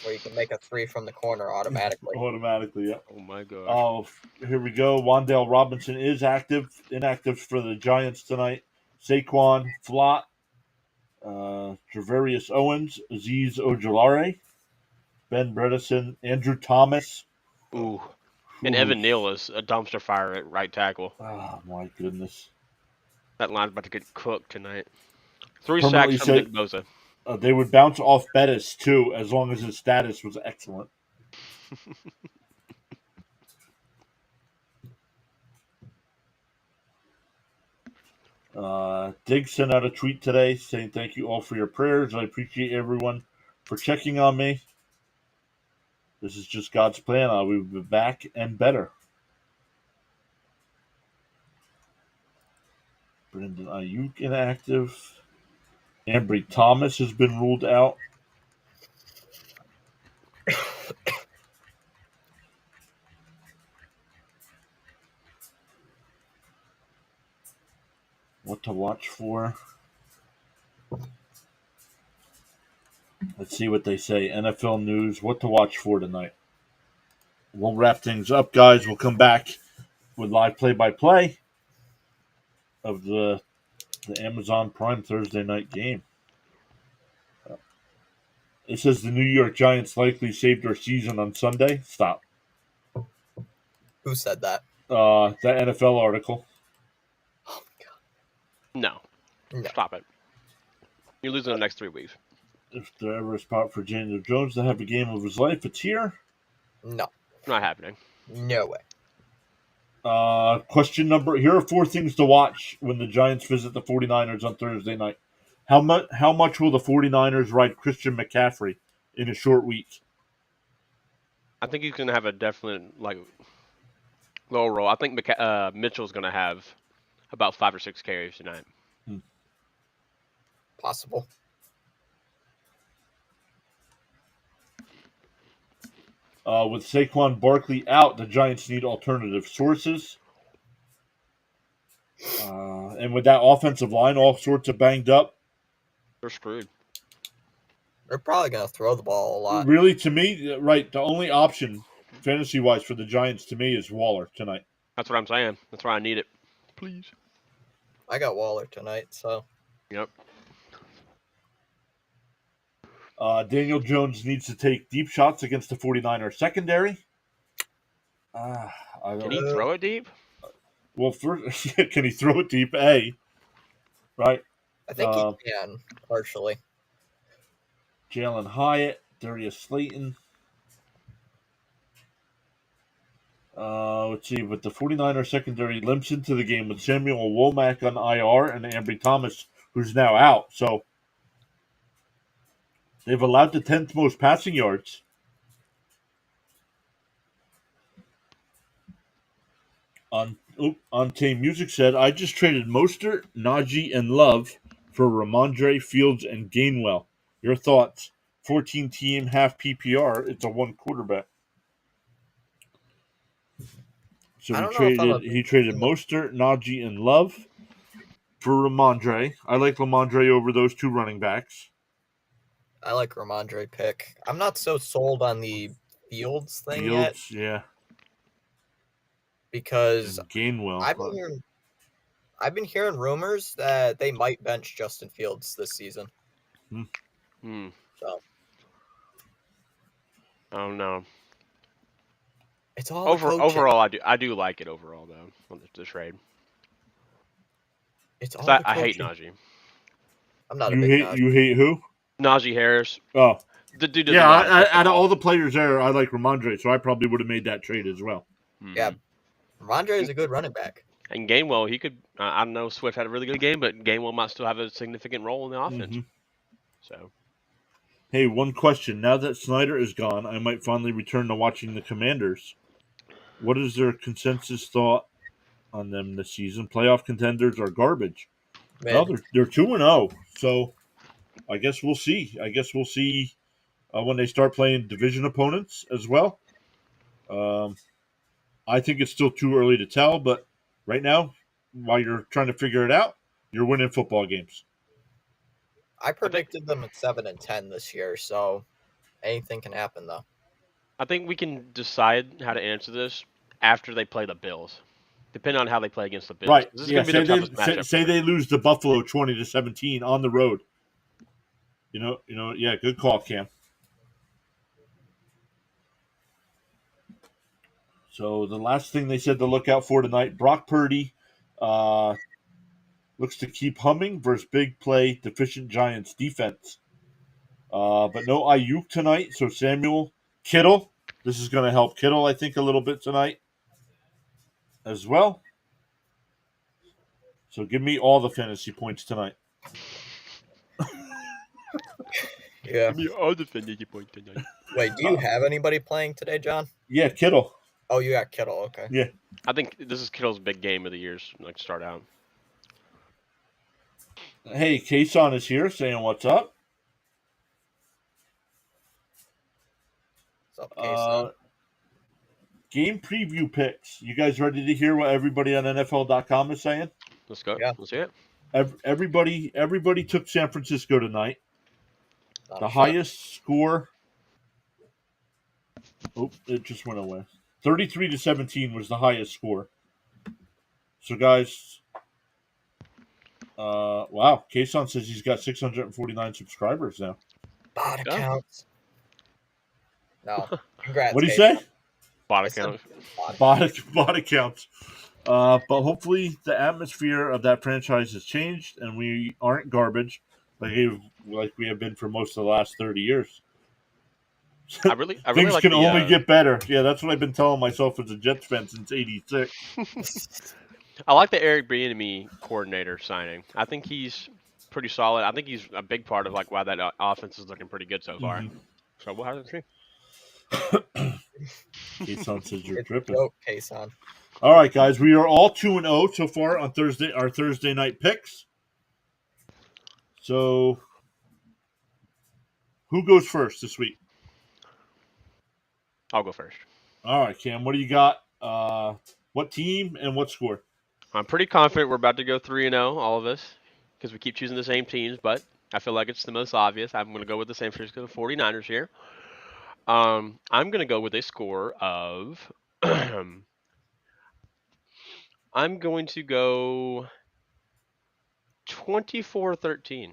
Where you can make a 3 from the corner automatically. Automatically, yeah. Oh my gosh. Oh, here we go. Wan'Dale Robinson is inactive for the Giants tonight. Saquon, Flott, Travarius Owens, Azeez Ojulari, Ben Bredesen, Andrew Thomas. Ooh. And Evan Neal is a dumpster fire at right tackle. Oh, my goodness. That line's about to get cooked tonight. 3 sacks from Nick Bosa. They would bounce off Bettis, too, as long as his status was excellent. Diggs sent out a tweet today saying, "Thank you all for your prayers. I appreciate everyone for checking on me. This is just God's plan. I will be back and better." Brandon Ayuk inactive. Ambry Thomas has been ruled out. What to watch for? Let's see what they say. NFL news. What to watch for tonight? We'll wrap things up, guys. We'll come back with live play-by-play of the Amazon Prime Thursday night game. It says the New York Giants likely saved their season on Sunday. Stop. Who said that? That NFL article. Oh my No. No. Stop it. You're losing the next 3 weeks. If there ever is a spot for Daniel Jones to have a game of his life, it's here. God. No. Not happening. No way. Question number. Here are 4 things to watch when the Giants visit the 49ers on Thursday night. How much will the 49ers ride Christian McCaffrey in a short week? I think he's going to have a definite low role. I think Mitchell's going to have about 5 or 6 carries tonight. Possible. With Saquon Barkley out, the Giants need alternative sources. And with that offensive line all sorts of banged up, They're screwed. They're probably going to throw the ball a lot. really, to me, right, the only option fantasy-wise for the Giants to me is Waller tonight. That's what I'm saying. That's why I need it. Please. I got Waller tonight, so. Yep. Daniel Jones needs to take deep shots against the 49ers secondary. I don't Can he throw it deep? Well, first, can he throw it deep? A, right? I think he can, partially. Jalen Hyatt, Darius Slayton. Let's see, but the 49ers secondary limps into the game with Samuel Womack on IR and Ambry Thomas, who's now out. So they've allowed the 10th most passing yards. On Tame Music said, I just traded Mostert, Najee, and Love for Ramondre, Fields, and Gainwell. Your thoughts? 14 team, half PPR. It's a 1 quarterback. So he traded Mostert, Najee, and Love for Ramondre. I like Ramondre over those 2 running backs. I like Ramondre pick. I'm not so sold on the Fields thing yet. Yeah. Because and Gainwell. I've been hearing rumors that they might bench Justin Fields this season. So. Oh no. It's all overall. I do like it overall though on the trade. It's all I hate Najee. I'm not a big Najee. You hate who? Najee Harris. Oh, the dude. Yeah, out of all the players there, I like Ramondre, so I probably would have made that trade as well. Yeah, Ramondre is a good running back. And Gainwell, he could. I know Swift had a really good game, but Gainwell might still have a significant role in the offense. So. Hey, one question. Now that Snyder is gone, I might finally return to watching the Commanders. What is their consensus thought on them this season? Playoff contenders are garbage. Well, they're 2-0, so I guess we'll see. When they start playing division opponents as well. I think it's still too early to tell, but right now, while you're trying to figure it out, you're winning football games. I predicted them at 7-10 this year, so anything can happen though. I think we can decide how to answer this after they play the Bills. Depending on how they play against the Bills. Right. This is going to be the toughest matchup. Say they lose to Buffalo 20-17 on the road. Yeah, good call, Cam. So the last thing they said to look out for tonight, Brock Purdy looks to keep humming versus big play deficient Giants defense. But no Ayuk tonight, so Samuel Kittle. This is going to help Kittle, I think, a little bit tonight as well. So give me all the fantasy points tonight. Yeah. Give me all the fantasy points tonight. Wait, do you have anybody playing today, John? Yeah, Kittle. Oh, you got Kittle. Okay. Yeah. I think this is Kittle's big game of the year. Like start out. Hey, Kason is here saying what's up. What's up, Kason? Game preview picks. You guys ready to hear what everybody on NFL.com is saying? Let's go. Yeah. Let's see it. Everybody took San Francisco tonight. Not The a fan. highest score. Oh, it just went away. 33-17 was the highest score. So, guys, wow. Kason says he's got 649 subscribers now. Bot Yeah. accounts. No. Congrats. What do you Kason. say? Bot I said account. Bot accounts. But hopefully the atmosphere of that franchise has changed and we aren't garbage like we have been for most of the last 30 years. I really Things like can the, only get better. Yeah, that's what I've been telling myself as a Jets fan since '86. I like the Eric Bieniemy coordinator signing. I think he's pretty solid. I think he's a big part of like why that offense is looking pretty good so far. So we'll have to see. Kason says you're It's a tripping. joke, Kason. All right, guys, we are all 2-0 so far on Thursday. Our Thursday night picks. So, who goes first this week? I'll go first. All right, Cam, what do you got? What team and what score? I'm pretty confident we're about to go 3-0, all of us, because we keep choosing the same teams, but I feel like it's the most obvious. I'm going to go with the San Francisco 49ers here. I'm going to go with a score of I'm going to go 24-13.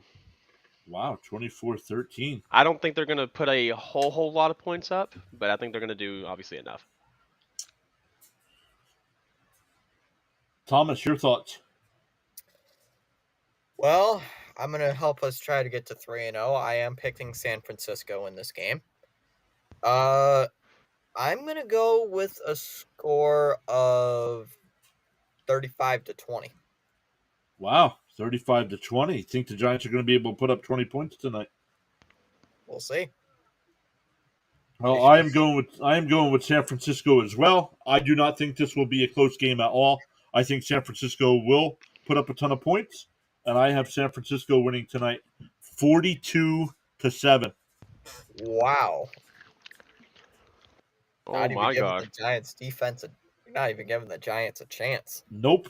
Wow, 24-13. I don't think they're going to put a whole lot of points up, but I think they're going to do obviously enough. Thomas, your thoughts? Well, I'm going to help us try to get to 3-0. I am picking San Francisco in this game. I'm going to go with a score of 35-20. Wow, 35-20. Think the Giants are going to be able to put up 20 points tonight? We'll see. Well, I am going with San Francisco as well. I do not think this will be a close game at all. I think San Francisco will put up a ton of points, and I have San Francisco winning tonight 42-7. Wow. Oh Not even my giving god. the Giants defense you're not even giving the Giants a chance. Nope.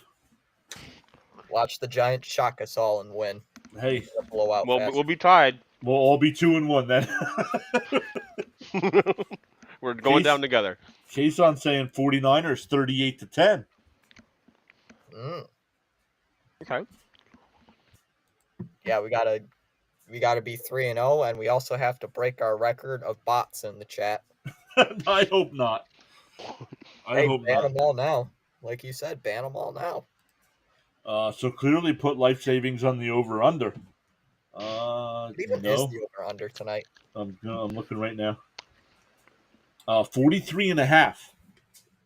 Watch the Giants shock us all and win. Hey, Blowout. Well, we'll be tied. we'll all be 2-1 then. We're going down together. Kason saying 49ers 38-10. Okay. Yeah, we gotta be 3-0, and we also have to break our record of bots in the chat. I hope not. I hope ban not. them all now. Like you said, ban them all now. So clearly put life savings on the over-under. What even is No. the over-under tonight? I'm looking right now. 43.5.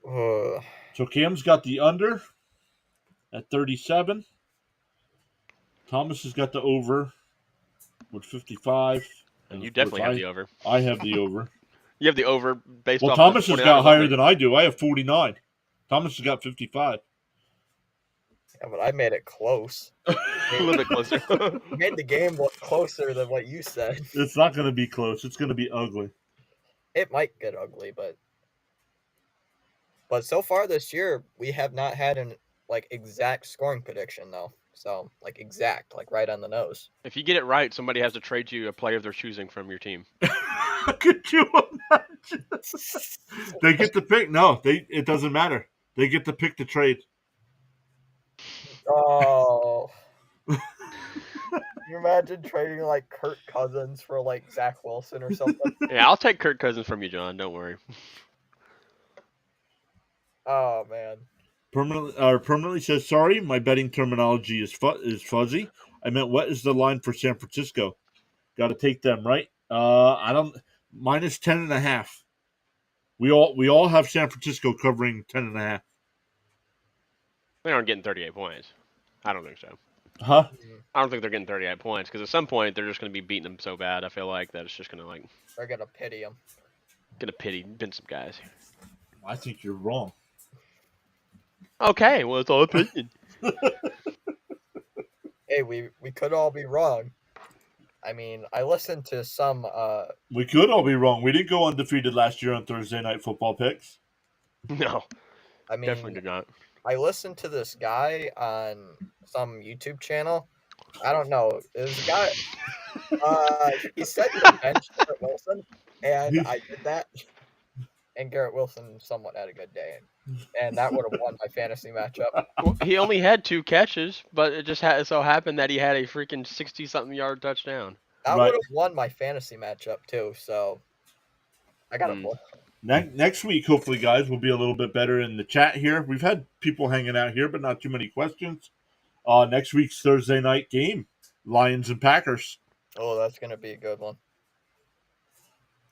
Ugh. So Cam's got the under at 37. Thomas has got the over with 55. And of you course definitely have the over. I have the over. You have the over based Well, off Thomas the has 49ers got higher only. than I do. I have 49. Thomas has got 55. Yeah, but I made it close. A little bit closer. You made the game look closer than what you said. It's not going to be close. It's going to be ugly. It might get ugly, but so far this year we have not had an exact scoring prediction though. So exact, right on the nose. If you get it right, somebody has to trade you a player of their choosing from your team. Could you imagine? They get to pick. No, it doesn't matter. They get to pick the trade. Oh. Can you imagine trading Kirk Cousins for Zach Wilson or something? Yeah, I'll take Kirk Cousins from you, John. Don't worry. Oh man. Permanently says sorry. My betting terminology is fuzzy. I meant what is the line for San Francisco? Got to take them, right? I don't. Minus 10.5. We all have San Francisco covering 10.5. They aren't getting 38 points. I don't think so. Huh? I don't think they're getting 38 points because at some point they're just going to be beating them so bad. I feel like that it's just going to like They're gonna pity him. gonna pity been some guys. I think you're wrong. Okay, well it's all opinion. Hey, we could all be wrong. I mean, I listened to some. We could all be wrong. We didn't go undefeated last year on Thursday Night Football picks. No, I definitely mean, did not. I listened to this guy on some YouTube channel. I don't know. It was a guy. He said to bench Garrett Wilson, and I did that. And Garrett Wilson somewhat had a good day, and that would have won my fantasy matchup. Well, he only had 2 catches, but it just so happened that he had a freaking 60-something yard touchdown. That Right. would have won my fantasy matchup too. So I got a Mm. point. Next week, hopefully, guys, will be a little bit better in the chat here. We've had people hanging out here, but not too many questions. Next week's Thursday night game, Lions and Packers. Oh, that's gonna be a good one.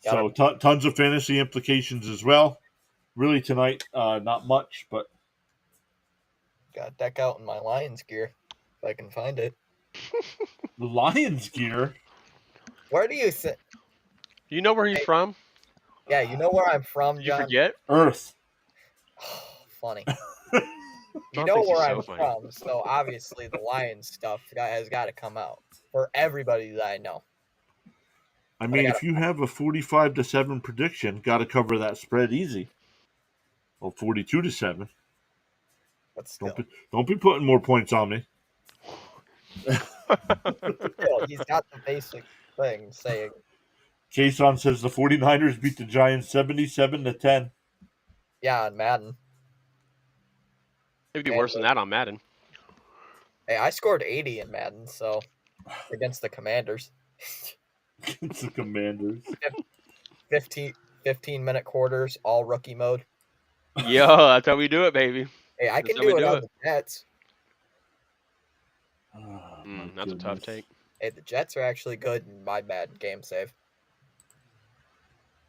So tons of fantasy implications as well. Really tonight, not much, but Got to deck out in my Lions gear if I can find it. the Lions gear. Where do you think? You know where he's from? Yeah, you know where I'm from, Did you John. forget? Earth. Funny. John You know thinks he's where so I'm funny. from, so obviously the Lions stuff has got to come out for everybody that I know. I mean, if you have a 45-7 prediction, got to cover that spread easy. Well, 42-7. But still, Don't be putting more points on me. still, he's got the basic thing saying. Kason says the 49ers beat the Giants 77-10. Yeah, on Madden. It'd be worse than that on Madden. Hey, I scored 80 in Madden, so against the Commanders. It's the Commanders. 15-minute quarters, all rookie mode. Yo, that's how we do it, baby. Hey, I That's can how we do it do on it. the Jets. Oh, That's a tough take. Hey, the Jets are actually good in my bad game save.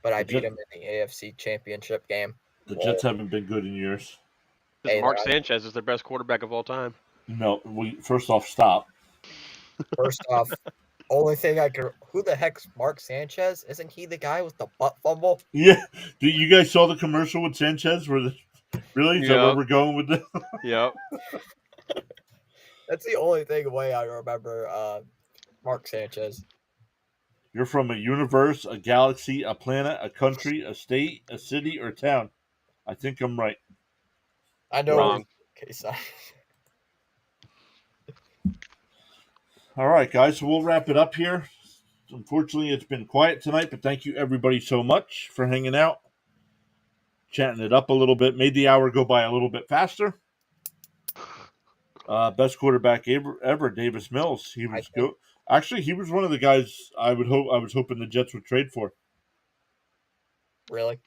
But I beat them in the AFC Championship game. The Jets haven't been good in years. Hey, Mark Sanchez is their best quarterback of all time. No, first off, stop. First off, only thing I could. Who the heck's Mark Sanchez? Isn't he the guy with the butt fumble? Yeah. You guys saw the commercial with Sanchez? Really? Is that where we're going with this? Yep. That's the only way I remember Mark Sanchez. You're from a universe, a galaxy, a planet, a country, a state, a city, or town. I think I'm right. I know. Wrong. Okay, sorry. All right, guys. So we'll wrap it up here. Unfortunately, it's been quiet tonight, but thank you everybody so much for hanging out, chatting it up a little bit. Made the hour go by a little bit faster. Best quarterback ever, Davis Mills. He was good. Actually, he was one of the guys I was hoping the Jets would trade for. Really?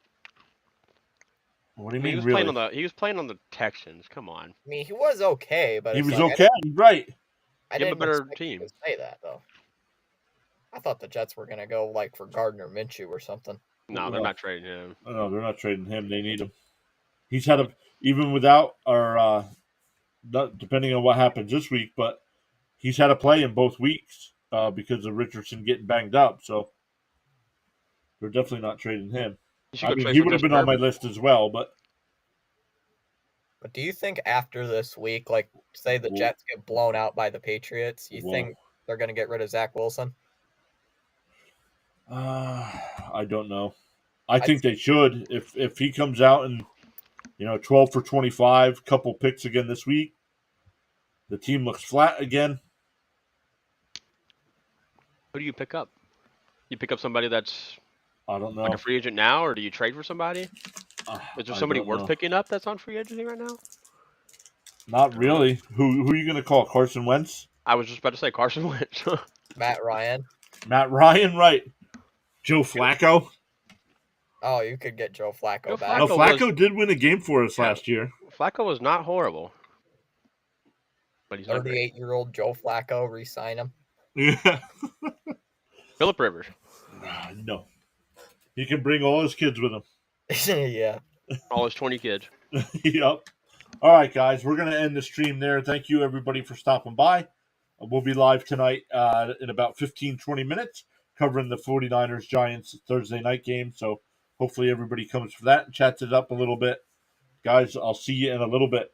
What do you mean, mean, really? He was playing on the Texans. Come on. I mean, he was okay, but he was okay, right? I Give him didn't a better expect team. you to say that though. I thought the Jets were gonna go like for Gardner Minshew or something. No, they're not trading him. No, they're not trading him. They need him. He's had even without or depending on what happens this week, but he's had a play in both weeks because of Richardson getting banged up. So they're definitely not trading him. I mean, he would have been on my list as well, but. But do you think after this week, like say the Jets get blown out by the Patriots, you think they're going to get rid of Zach Wilson? I don't know. I think they should. If he comes out and 12 for 25, couple picks again this week, the team looks flat again. Who do you pick up? You pick up somebody that's I don't know, like a free agent now, or do you trade for somebody? Is there somebody worth picking up that's on free agency right now? Not really. Who are you going to call? Carson Wentz? I was just about to say Carson Wentz. Matt Ryan, right. Joe Flacco. Oh, you could get Joe Flacco back. No, Flacco did win a game for us last year. Flacco was not horrible. But he's 38-year-old Joe Flacco, re-sign him. Yeah. Phillip Rivers. No. He can bring all his kids with him. Yeah. All his 20 kids. Yep. All right, guys, we're going to end the stream there. Thank you, everybody, for stopping by. We'll be live tonight in about 15, 20 minutes covering the 49ers Giants Thursday night game. So hopefully everybody comes for that and chats it up a little bit. Guys, I'll see you in a little bit.